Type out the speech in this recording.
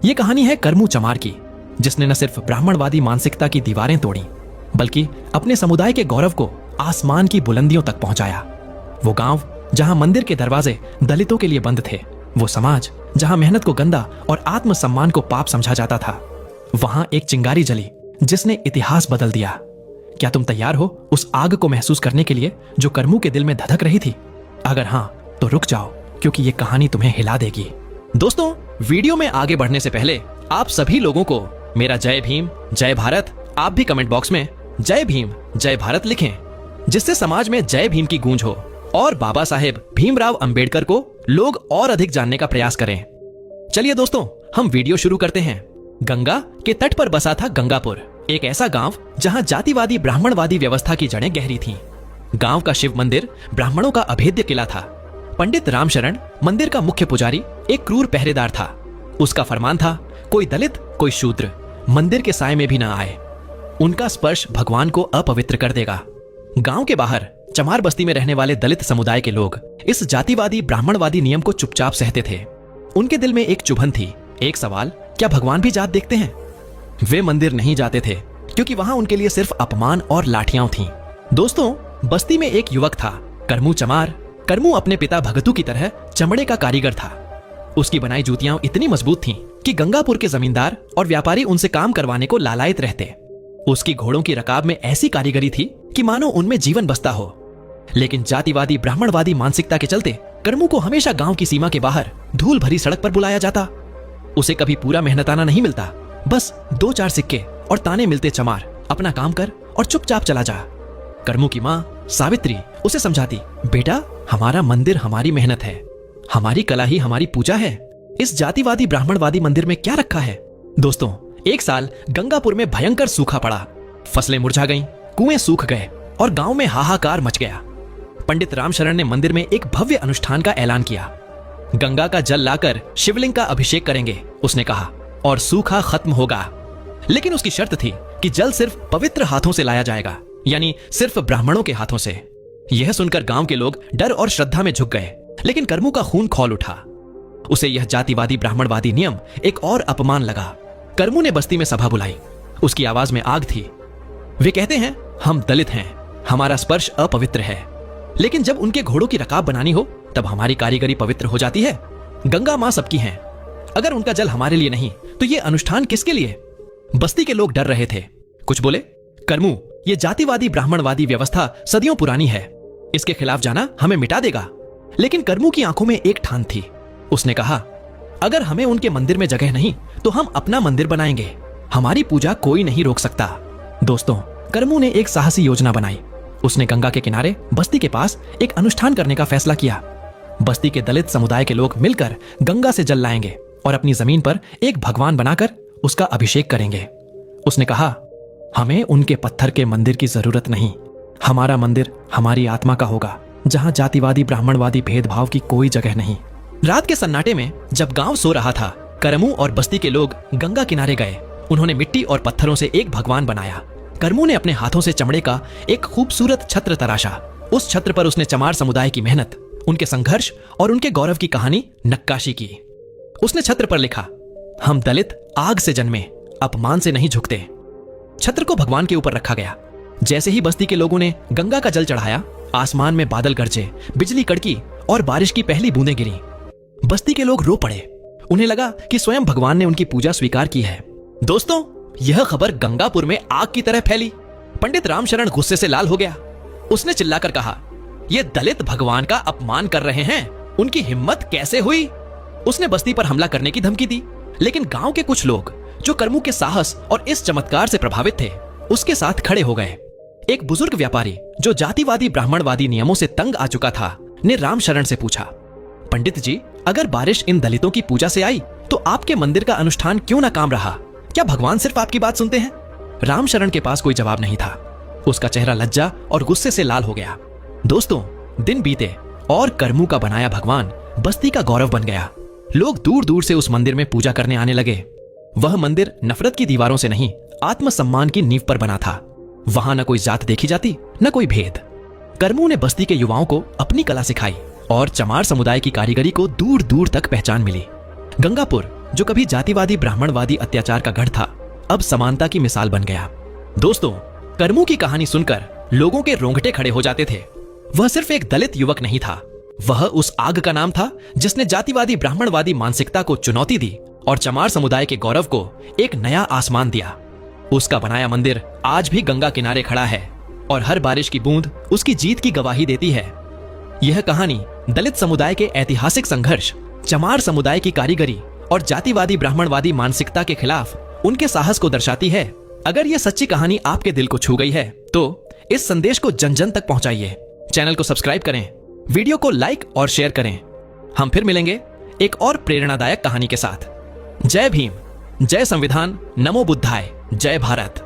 ये कहानी है करमू चमार की, जिसने न सिर्फ ब्राह्मणवादी मानसिकता की दीवारें तोड़ी, बल्कि अपने समुदाय के गौरव को आसमान की बुलंदियों तक पहुंचाया। वो गांव जहां मंदिर के दरवाजे दलितों के लिए बंद थे, वो समाज जहां मेहनत को गंदा और आत्मसम्मान को पाप समझा जाता था, वहां एक चिंगारी जली जिसने इतिहास बदल दिया। क्या तुम तैयार हो उस आग को महसूस करने के लिए जो करमू के दिल में धधक रही थी? अगर हां तो रुक जाओ, क्योंकि ये कहानी तुम्हें हिला देगी। दोस्तों, वीडियो में आगे बढ़ने से पहले आप सभी लोगों को मेरा जय भीम, जय भारत। आप भी कमेंट बॉक्स में जय भीम, जय भारत लिखें, जिससे समाज में जय भीम की गूंज हो और बाबा साहेब भीमराव अंबेडकर को लोग और अधिक जानने का प्रयास करें। चलिए दोस्तों, हम वीडियो शुरू करते हैं। गंगा के तट पर बसा था गंगापुर, एक ऐसा गांव जहां जातिवादी ब्राह्मणवादी व्यवस्था की जड़ें गहरी थीं। गांव का शिव मंदिर ब्राह्मणों का अभेद्य किला था। पंडित रामशरण मंदिर का मुख्य पुजारी एक क्रूर पहरेदार था। उसका फरमान था, कोई दलित कोई शूद्र मंदिर के साए में भी न आए, उनका स्पर्श भगवान को अपवित्र कर देगा। गांव के बाहर चमार बस्ती में रहने वाले दलित समुदाय के लोग इस जातिवादी ब्राह्मणवादी नियम को चुपचाप सहते थे। उनके दिल में एक चुभन थी, एक सवाल, क्या भगवान भी जात देखते हैं? वे मंदिर नहीं जाते थे क्योंकि वहां उनके लिए सिर्फ अपमान और लाठियां थीं। दोस्तों, बस्ती में एक युवक था, करमू चमार। करमू अपने पिता भगतू की तरह चमड़े का कारीगर था। उसकी बनाई जूतियां इतनी मजबूत थीं कि गंगापुर के जमींदार और व्यापारी उनसे काम करवाने को लालायित रहते। उसकी घोड़ों की रकाब में ऐसी कारीगरी थी कि मानो उनमें जीवन बसता हो। लेकिन जातिवादी ब्राह्मणवादी मानसिकता के चलते करमू को हमेशा गांव की सीमा के बाहर धूल भरी सड़क पर बुलाया जाता। उसे कभी पूरा मेहनताना नहीं मिलता, बस 2-4 सिक्के और ताने मिलते। चमार, अपना काम कर और चुपचाप चला जा। करमू की माँ सावित्री उसे समझाती, बेटा, हमारा मंदिर हमारी मेहनत है, हमारी कला ही हमारी पूजा है। इस जातिवादी ब्राह्मणवादी मंदिर में क्या रखा है? दोस्तों, एक साल गंगापुर में भयंकर सूखा पड़ा। फसलें मुरझा गईं, कुएं सूख गए और गांव में हाहाकार मच गया। पंडित रामशरण ने मंदिर में एक भव्य अनुष्ठान का ऐलान किया। गंगा का जल लाकर शिवलिंग का अभिषेक करेंगे, उसने कहा, और सूखा खत्म होगा। लेकिन उसकी शर्त थी कि जल सिर्फ पवित्र हाथों से लाया जाएगा, यानी सिर्फ ब्राह्मणों के हाथों से। यह सुनकर गांव के लोग डर और श्रद्धा में झुक गए, लेकिन करमू का खून खौल उठा। उसे यह जातिवादी ब्राह्मणवादी नियम एक और अपमान लगा। करमू ने बस्ती में सभा बुलाई। उसकी आवाज में आग थी। वे कहते हैं, हम दलित हैं, हमारा स्पर्श अपवित्र है, लेकिन जब उनके घोड़ों की रकाब बनानी हो तब हमारी कारीगरी पवित्र हो जाती है। गंगा मां सबकी हैं, अगर उनका जल हमारे लिए नहीं तो ये अनुष्ठान किसके लिए? बस्ती के लोग डर रहे थे। कुछ बोले, करमू, ये जातिवादी ब्राह्मणवादी व्यवस्था सदियों पुरानी है, इसके खिलाफ जाना हमें मिटा देगा। लेकिन करमू की आंखों में एक ठान थी। उसने कहा, अगर हमें उनके मंदिर में जगह नहीं तो हम अपना मंदिर बनाएंगे, हमारी पूजा कोई नहीं रोक सकता। दोस्तों, करमू ने एक साहसी योजना बनाई। उसने गंगा के किनारे बस्ती के पास एक अनुष्ठान करने का फैसला किया। बस्ती के दलित समुदाय के लोग मिलकर गंगा से जल लाएंगे और अपनी जमीन पर एक भगवान बनाकर उसका अभिषेक करेंगे। उसने कहा, हमें उनके पत्थर के मंदिर की जरूरत नहीं, हमारा मंदिर हमारी आत्मा का होगा, जहां जातिवादी ब्राह्मणवादी भेदभाव की कोई जगह नहीं। रात के सन्नाटे में जब गांव सो रहा था, करमू और बस्ती के लोग गंगा किनारे गए। उन्होंने मिट्टी और पत्थरों से एक भगवान बनाया। करमू ने अपने हाथों से चमड़े का एक खूबसूरत छत्र तराशा। उस छत्र पर उसने चमार समुदाय की मेहनत, उनके संघर्ष और उनके गौरव की कहानी नक्काशी की। उसने छत्र पर लिखा, हम दलित आग से जन्मे, अपमान से नहीं झुकते। छत्र को भगवान के ऊपर रखा गया। जैसे ही बस्ती के लोगों ने गंगा का जल चढ़ाया, आसमान में बादल गरजे, बिजली कड़की और बारिश की पहली बूंदें गिरी। बस्ती के लोग रो पड़े। उन्हें लगा कि स्वयं भगवान ने उनकी पूजा स्वीकार की है। दोस्तों, यह खबर गंगापुर में आग की तरह फैली। पंडित रामशरण गुस्से से लाल हो गया। उसने चिल्लाकर कहा, ये दलित भगवान का अपमान कर रहे हैं, उनकी हिम्मत कैसे हुई? उसने बस्ती पर हमला करने की धमकी दी। लेकिन गांव के कुछ लोग जो करमू के साहस और इस चमत्कार से प्रभावित थे, उसके साथ खड़े हो गए। एक बुजुर्ग व्यापारी जो जातिवादी ब्राह्मणवादी नियमों से तंग आ चुका था, ने रामशरण से पूछा, पंडित जी, अगर बारिश इन दलितों की पूजा से आई तो आपके मंदिर का अनुष्ठान क्यों ना काम रहा? क्या भगवान सिर्फ आपकी बात सुनते हैं? रामशरण के पास कोई जवाब नहीं था। उसका चेहरा लज्जा और गुस्से से लाल हो गया। दोस्तों, दिन बीते और करमू का बनाया भगवान बस्ती का गौरव बन गया। लोग दूर दूर से उस मंदिर में पूजा करने आने लगे। वह मंदिर नफरत की दीवारों से नहीं, आत्मसम्मान की नींव पर बना था। वहां न कोई जात देखी जाती, न कोई भेद। करमू ने बस्ती के युवाओं को अपनी कला सिखाई और चमार समुदाय की कारीगरी को दूर दूर तक पहचान मिली। गंगापुर जो कभी जातिवादी ब्राह्मणवादी अत्याचार का गढ़ था, अब समानता की मिसाल बन गया। दोस्तों, कर्मू की कहानी सुनकर लोगों के रोंगटे खड़े हो जाते थे। वह सिर्फ एक दलित युवक नहीं था, वह उस आग का नाम था जिसने जातिवादी ब्राह्मणवादी मानसिकता को चुनौती दी और चमार समुदाय के गौरव को एक नया आसमान दिया। उसका बनाया मंदिर आज भी गंगा किनारे खड़ा है और हर बारिश की बूंद उसकी जीत की गवाही देती है। यह कहानी दलित समुदाय के ऐतिहासिक संघर्ष, चमार समुदाय की कारीगरी और जातिवादी ब्राह्मणवादी मानसिकता के खिलाफ उनके साहस को दर्शाती है। अगर यह सच्ची कहानी आपके दिल को छू गई है तो इस संदेश को जन जन तक पहुंचाइए। चैनल को सब्सक्राइब करें, वीडियो को लाइक और शेयर करें। हम फिर मिलेंगे एक और प्रेरणादायक कहानी के साथ। जय भीम, जय संविधान, नमो बुद्धाय, जय भारत।